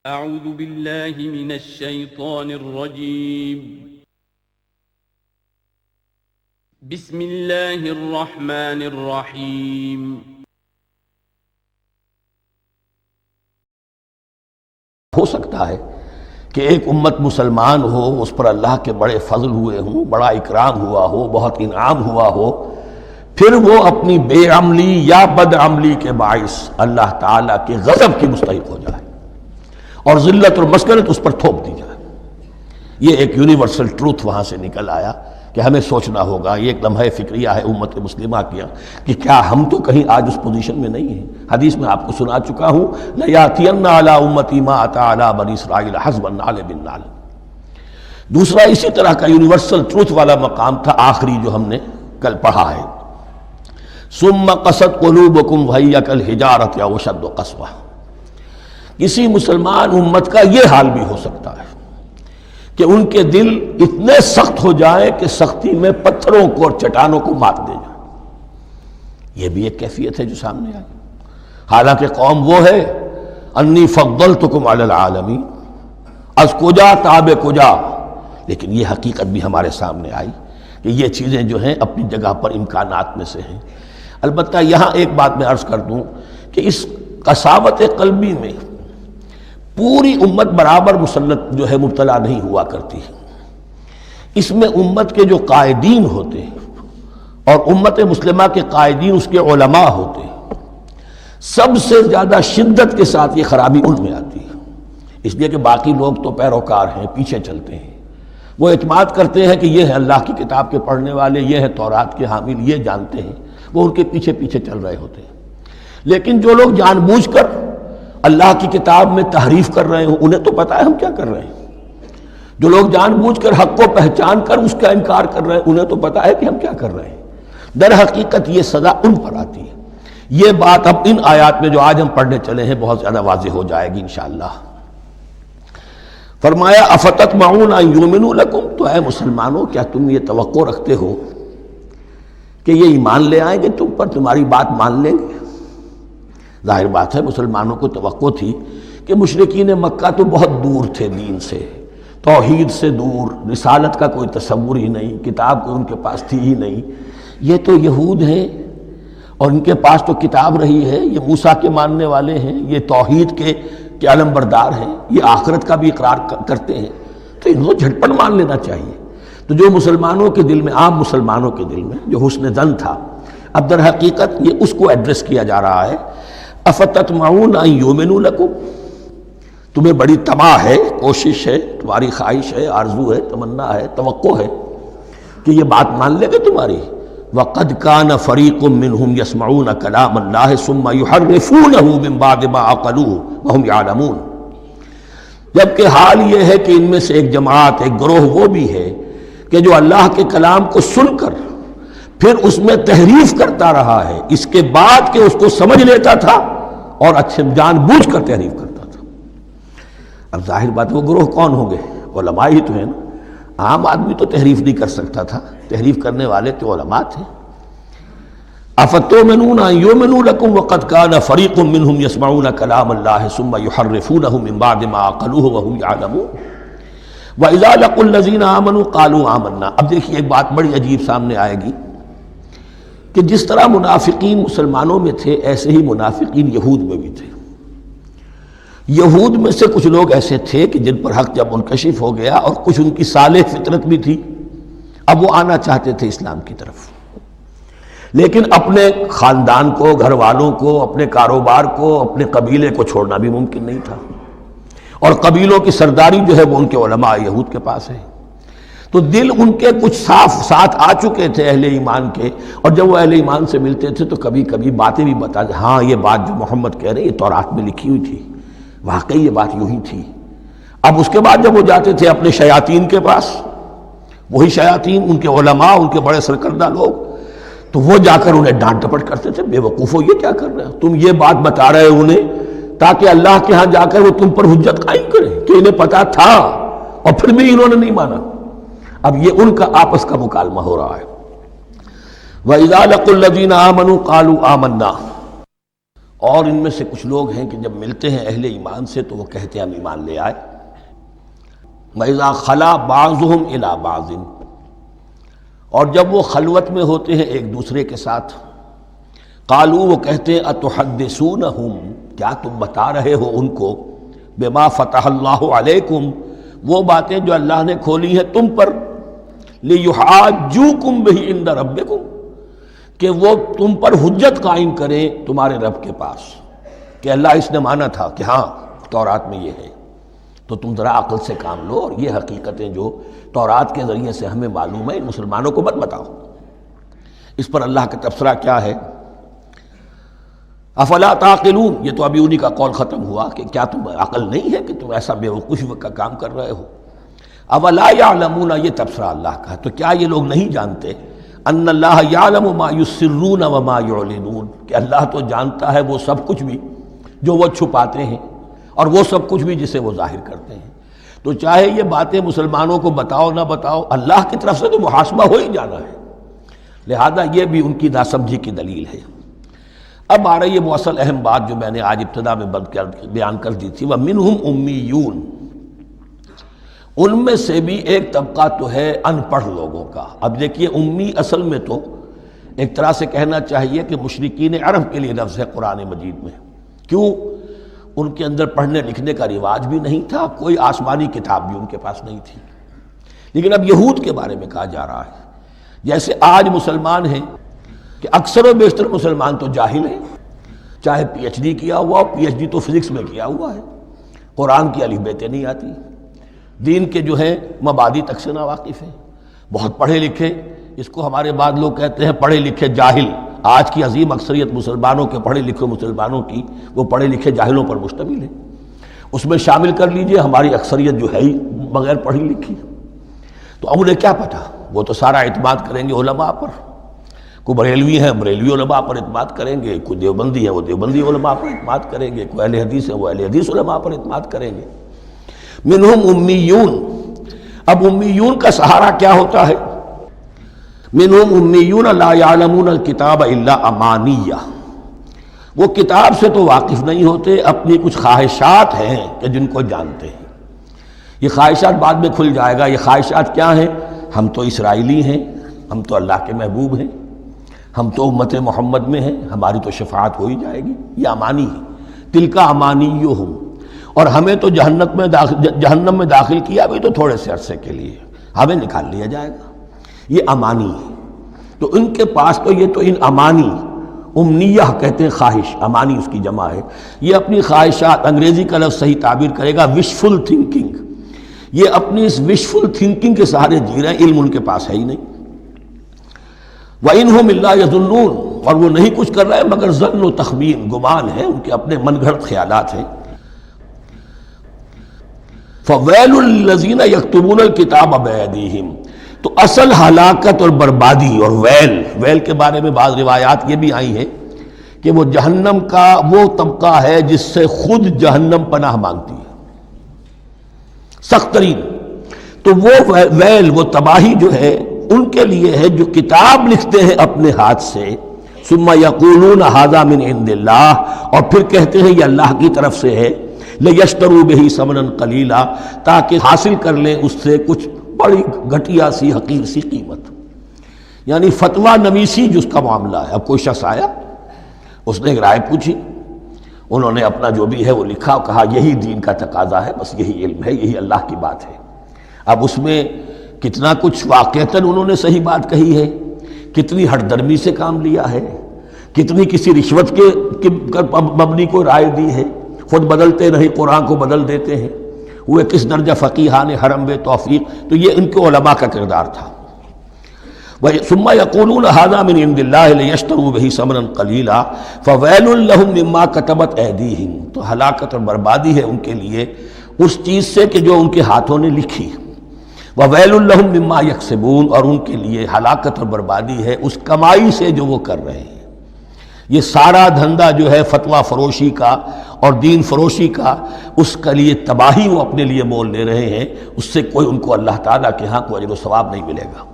اعوذ باللہ من الشیطان الرجیم بسم اللہ الرحمن الرحیم ہو سکتا ہے کہ ایک امت مسلمان ہو، اس پر اللہ کے بڑے فضل ہوئے ہوں، بڑا اکرام ہوا ہو، بہت انعام ہوا ہو، پھر وہ اپنی بے عملی یا بد عملی کے باعث اللہ تعالیٰ کے غضب کی مستحق ہو جائے اور ذلت اور مسکنت اس پر تھوپ دی جائے۔ یہ ایک یونیورسل ٹروتھ وہاں سے نکل آیا کہ ہمیں سوچنا ہوگا، یہ ایک لمحہ فکریہ ہے امت مسلمہ کیا کہ کیا ہم تو کہیں آج اس پوزیشن میں نہیں ہیں۔ حدیث میں آپ کو سنا چکا ہوں، لَيَأْتِيَنَّ عَلَىٰ أُمَّتِي مَا أَتَىٰ عَلَىٰ بَنِي إِسْرَائِيلَ حَسْبَ النَّعْلِ بِالنَّعْلِ۔ دوسرا اسی طرح کا یونیورسل ٹروتھ والا مقام تھا آخری جو ہم نے کل پڑھا ہے، ثُمَّ قَسَتْ قُلُوبُكُمْ وَهِيَ كَالْحِجَارَةِ أَوْ أَشَدُّ قَسْوَةً۔ کسی مسلمان امت کا یہ حال بھی ہو سکتا ہے کہ ان کے دل اتنے سخت ہو جائیں کہ سختی میں پتھروں کو اور چٹانوں کو مات دے جائیں۔ یہ بھی ایک کیفیت ہے جو سامنے آئی، حالانکہ قوم وہ ہے انی فضلتکم علی العالمین، از کجا تاب کجا، لیکن یہ حقیقت بھی ہمارے سامنے آئی کہ یہ چیزیں جو ہیں اپنی جگہ پر امکانات میں سے ہیں۔ البتہ یہاں ایک بات میں عرض کر دوں کہ اس قساوت قلبی میں پوری امت برابر مسلط جو ہے مبتلا نہیں ہوا کرتی ہے۔ اس میں امت کے جو قائدین ہوتے ہیں اور امت مسلمہ کے قائدین اس کے علماء ہوتے ہیں، سب سے زیادہ شدت کے ساتھ یہ خرابی ان میں آتی ہے، اس لیے کہ باقی لوگ تو پیروکار ہیں، پیچھے چلتے ہیں، وہ اعتماد کرتے ہیں کہ یہ ہے اللہ کی کتاب کے پڑھنے والے، یہ ہے تورات کے حامل، یہ جانتے ہیں، وہ ان کے پیچھے پیچھے چل رہے ہوتے ہیں۔ لیکن جو لوگ جان بوجھ کر اللہ کی کتاب میں تحریف کر رہے ہوں، انہیں تو پتہ ہے ہم کیا کر رہے ہیں۔ جو لوگ جان بوجھ کر حق کو پہچان کر اس کا انکار کر رہے ہیں، انہیں تو پتہ ہے کہ ہم کیا کر رہے ہیں۔ در حقیقت یہ سزا ان پر آتی ہے۔ یہ بات اب ان آیات میں جو آج ہم پڑھنے چلے ہیں بہت زیادہ واضح ہو جائے گی انشاءاللہ۔ فرمایا افتطمعون ان یؤمنوا لکم، تو اے مسلمانوں کیا تم یہ توقع رکھتے ہو کہ یہ ایمان لے آئیں گے تم پر، تمہاری بات مان لیں گے؟ ظاہر بات ہے مسلمانوں کو توقع تھی کہ مشرکین مکہ تو بہت دور تھے دین سے، توحید سے دور، رسالت کا کوئی تصور ہی نہیں، کتاب کوئی ان کے پاس تھی ہی نہیں۔ یہ تو یہود ہیں اور ان کے پاس تو کتاب رہی ہے، یہ موسیٰ کے ماننے والے ہیں، یہ توحید کے علم بردار ہیں، یہ آخرت کا بھی اقرار کرتے ہیں، تو انہوں جھٹپٹ مان لینا چاہیے۔ تو جو مسلمانوں کے دل میں، عام مسلمانوں کے دل میں جو حسن ظن تھا، اب در حقیقت یہ اس کو ایڈریس کیا جا رہا ہے۔ افتطمعون ان یؤمنوا لکم، تمہیں بڑی طمع ہے، کوشش ہے، تمہاری خواہش ہے، آرزو ہے، تمنا ہے، توقع ہے کہ یہ بات مان لے گے تمہاری۔ وَقَدْ كَانَ فَرِيقٌ مِّنْهُمْ يَسْمَعُونَ كَلَامَ اللَّهِ ثُمَّ يُحَرِّفُونَهُ مِن بَعْدِ مَا عَقَلُوهُ وَهُمْ يَعْلَمُونَ، جبکہ حال یہ ہے کہ ان میں سے ایک جماعت، ایک گروہ وہ بھی ہے کہ جو اللہ کے کلام کو سن کر پھر اس میں تحریف کرتا رہا ہے، اس کے بعد کہ اس کو سمجھ لیتا تھا اور اچھے جان بوجھ کر تحریف کرتا تھا۔ اب ظاہر بات وہ گروہ کون ہوں گے؟ علماء ہی تو ہیں نا۔ عام آدمی تو تحریف نہیں کر سکتا تھا، تحریف کرنے والے تو علماء تھے۔ افتؤمنون ان یؤمنوا لکم وقد کان فریق منهم یسمعون کلام اللہ ثم یحرفونہ من بعد ما عقلوہ وهم یعلمون وَإِذَا لَقُوا الَّذِينَ آمَنُوا قَالُوا آمَنَّا۔ اب دیکھیے ایک بات بڑی عجیب سامنے آئے گی کہ جس طرح منافقین مسلمانوں میں تھے، ایسے ہی منافقین یہود میں بھی تھے۔ یہود میں سے کچھ لوگ ایسے تھے کہ جن پر حق جب منکشف ہو گیا، اور کچھ ان کی صالح فطرت بھی تھی، اب وہ آنا چاہتے تھے اسلام کی طرف، لیکن اپنے خاندان کو، گھر والوں کو، اپنے کاروبار کو، اپنے قبیلے کو چھوڑنا بھی ممکن نہیں تھا، اور قبیلوں کی سرداری جو ہے وہ ان کے علماء یہود کے پاس ہے۔ تو دل ان کے کچھ صاف ساتھ آ چکے تھے اہل ایمان کے، اور جب وہ اہل ایمان سے ملتے تھے تو کبھی کبھی باتیں بھی بتا دیں، ہاں یہ بات جو محمد کہہ رہے ہیں یہ تورات میں لکھی ہوئی تھی، واقعی یہ بات یوں ہی تھی۔ اب اس کے بعد جب وہ جاتے تھے اپنے شیاطین کے پاس، وہی شیاطین ان کے علماء، ان کے بڑے سرکردہ لوگ، تو وہ جا کر انہیں ڈانٹ ڈپٹ کرتے تھے، بے وقوفو یہ کیا کر رہے ہو تم، یہ بات بتا رہے ہو انہیں تاکہ اللہ کے ہاں جا کر وہ تم پر حجت قائم کرے کہ انہیں پتا تھا اور پھر بھی انہوں نے نہیں مانا۔ اب یہ ان کا آپس کا مکالمہ ہو رہا ہے۔ وَإِذَا لَقُوا الَّذِينَ آمَنُوا قَالُوا آمَنَّا، اور ان میں سے کچھ لوگ ہیں کہ جب ملتے ہیں اہل ایمان سے تو وہ کہتے ہیں ہم ایمان لے آئے۔ وَإِذَا خَلَا بَعْضُهُمْ إِلَىٰ بَعْضٍ، اور جب وہ خلوت میں ہوتے ہیں ایک دوسرے کے ساتھ، قالوا وہ کہتے ہیں أَتُحَدِّثُونَهُمْ، کیا تم بتا رہے ہو ان کو، بِمَا فَتَحَ اللَّهُ عَلَيْكُمْ، وہ باتیں جو اللہ نے کھولی ہیں تم پر، لِيُحَاجُّوكُمْ بِهِ عِندَ رَبِّكُمْ، کہ وہ تم پر حجت قائم کریں تمہارے رب کے پاس، کہ اللہ اس نے مانا تھا کہ ہاں تورات میں یہ ہے، تو تم ذرا عقل سے کام لو، اور یہ حقیقتیں جو تورات کے ذریعے سے ہمیں معلوم ہے ان مسلمانوں کو مت بتاؤ۔ اس پر اللہ کا تبصرہ کیا ہے؟ افلا تعقلون، یہ تو ابھی انہی کا قول ختم ہوا کہ کیا تم عقل نہیں ہے کہ تم ایسا بیوقوفی کا کام کر رہے ہو۔ اولا یعلمون، یہ تبصرہ اللہ کا ہے، تو کیا یہ لوگ نہیں جانتے ان اللہ یعلم ما یسرون وما یعلنون، کہ اللہ تو جانتا ہے وہ سب کچھ بھی جو وہ چھپاتے ہیں اور وہ سب کچھ بھی جسے وہ ظاہر کرتے ہیں۔ تو چاہے یہ باتیں مسلمانوں کو بتاؤ نہ بتاؤ، اللہ کی طرف سے تو محاسبہ ہو ہی جانا ہے، لہذا یہ بھی ان کی ناسمجھی کی دلیل ہے۔ اب آ رہی ہے وہ اصل اہم بات جو میں نے آج ابتدا میں بیان کر دی تھی، وَمِنْهُمْ أُمِّيُّونَ، ان میں سے بھی ایک طبقہ تو ہے ان پڑھ لوگوں کا۔ اب دیکھیے امی اصل میں تو ایک طرح سے کہنا چاہیے کہ مشرکین عرب کے لیے لفظ ہے قرآن مجید میں، کیوں؟ ان کے اندر پڑھنے لکھنے کا رواج بھی نہیں تھا، کوئی آسمانی کتاب بھی ان کے پاس نہیں تھی۔ لیکن اب یہود کے بارے میں کہا جا رہا ہے، جیسے آج مسلمان ہیں کہ اکثر و بیشتر مسلمان تو جاہل ہیں، چاہے پی ایچ ڈی کیا ہوا ہو، پی ایچ ڈی تو فزکس میں کیا ہوا ہے، قرآن کی الف بیتیں نہیں آتی، دین کے جو ہیں مبادی تک سے ناواقف ہیں، بہت پڑھے لکھے، اس کو ہمارے بعد لوگ کہتے ہیں پڑھے لکھے جاہل۔ آج کی عظیم اکثریت مسلمانوں کے پڑھے لکھے مسلمانوں کی وہ پڑھے لکھے جاہلوں پر مشتمل ہے، اس میں شامل کر لیجئے ہماری اکثریت جو ہے ہی بغیر پڑھی لکھی، تو اب انہیں کیا پتہ، وہ تو سارا اعتماد کریں گے علماء پر، کوئی بریلوی ہیں بریلوی علماء پر اعتماد کریں گے، کوئی دیوبندی ہے وہ دیوبندی علماء پر اعتماد کریں گے، کوئی اہل حدیث ہے وہ اہل حدیث علماء پر اعتماد کریں گے۔ منہم امیون، اب امیون کا سہارا کیا ہوتا ہے؟ منہم امیون لا یعلمون الکتاب الا امانیہ، وہ کتاب سے تو واقف نہیں ہوتے، اپنی کچھ خواہشات ہیں کہ جن کو جانتے ہیں۔ یہ خواہشات بعد میں کھل جائے گا، یہ خواہشات کیا ہیں؟ ہم تو اسرائیلی ہیں، ہم تو اللہ کے محبوب ہیں، ہم تو امت محمد میں ہیں، ہماری تو شفاعت ہو ہی جائے گی، یہ امانی ہے۔ تلک امانیہم، اور ہمیں تو جہنم میں داخل کیا بھی تو تھوڑے سے عرصے کے لیے، ہمیں نکال لیا جائے گا، یہ امانی ہے۔ تو ان کے پاس تو یہ تو ان امانی، امنیہ کہتے ہیں خواہش، امانی اس کی جمع ہے، یہ اپنی خواہشات، انگریزی کا لفظ صحیح تعبیر کرے گا وشفل تھنکنگ، یہ اپنی اس وشفل تھنکنگ کے سہارے جی رہے ہیں، علم ان کے پاس ہے ہی نہیں۔ وَإِنْهُمْ إِلَّا يَظُنُّونَ، اور وہ نہیں کچھ کر رہے مگر ظن و تخمین، گمان ہے، ان کے اپنے من گھڑت خیالات ہیں۔ فَوَيْلٌ لِّلَّذِينَ يَكْتُبُونَ الْكِتَابَ بِأَيْدِيهِمْ، تو اصل ہلاکت اور بربادی اور ویل کے بارے میں بعض روایات یہ بھی آئی ہیں کہ وہ جہنم کا وہ طبقہ ہے جس سے خود جہنم پناہ مانگتی ہے، سخت ترین۔ تو وہ ویل، وہ تباہی جو ہے ان کے لیے ہے جو کتاب لکھتے ہیں اپنے ہاتھ سے، ثم یقولون ھذا من عند اللہ، اور پھر کہتے ہیں یہ اللہ کی طرف سے ہے، لیشتروا بہ ثمنا قلیلا، تاکہ حاصل کر لیں اس سے کچھ بڑی گھٹیا سی حقیر سی قیمت، یعنی فتویٰ نویسی جس کا معاملہ ہے۔ اب کوئی شخص آیا، اس نے ایک رائے پوچھی، انہوں نے اپنا جو بھی ہے وہ لکھا اور کہا یہی دین کا تقاضا ہے، بس یہی علم ہے، یہی اللہ کی بات ہے۔ اب اس میں کتنا کچھ واقعتاً انہوں نے صحیح بات کہی ہے، کتنی ہٹ درمی سے کام لیا ہے، کتنی کسی رشوت کے مبنی کو رائے دی ہے، خود بدلتے نہیں قرآن کو بدل دیتے ہیں، وہ کس درجہ فقیہان حرم بے توفیق۔ تو یہ ان کے علماء کا کردار تھا۔ ثم یقولون ھذا من عند اللہ لیشتروا بہ ثمنا قلیلا فویل لہم مما کتبت ایدیہم، تو ہلاکت اور بربادی ہے ان کے لیے اس چیز سے کہ جو ان کے ہاتھوں نے لکھی، وویل لہم مما یکسبون، اور ان کے لیے ہلاکت اور بربادی ہے اس کمائی سے جو وہ کر رہے ہیں۔ یہ سارا دھندا جو ہے فتویٰ فروشی کا اور دین فروشی کا، اس کے لیے تباہی وہ اپنے لیے مول لے رہے ہیں، اس سے کوئی ان کو اللہ تعالیٰ کے ہاں کوئی اجر و ثواب نہیں ملے گا۔